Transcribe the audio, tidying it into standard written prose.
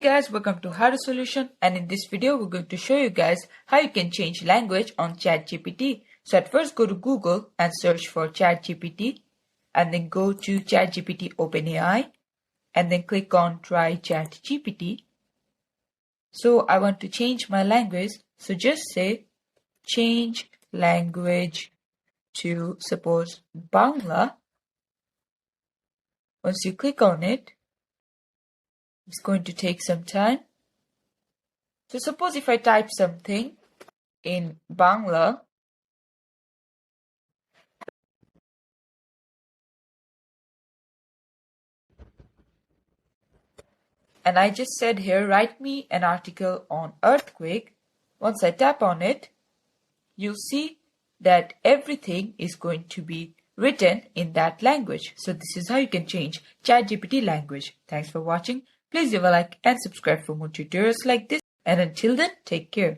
guys, welcome to How to Solution, and in this video we're going to show you guys how you can change language on ChatGPT. So at first go to Google and search for ChatGPT, and then go to ChatGPT OpenAI and then click on Try ChatGPT. So I want to change my language, so just say change language to suppose Bangla. Once you click on it, it's going to take some time. So suppose if I type something in Bangla, and I just said here, write me an article on earthquake. Once I tap on it, you'll see that everything is going to be written in that language. So this is how you can change ChatGPT language. Thanks for watching. Please leave a like and subscribe for more tutorials like this. And until then, take care.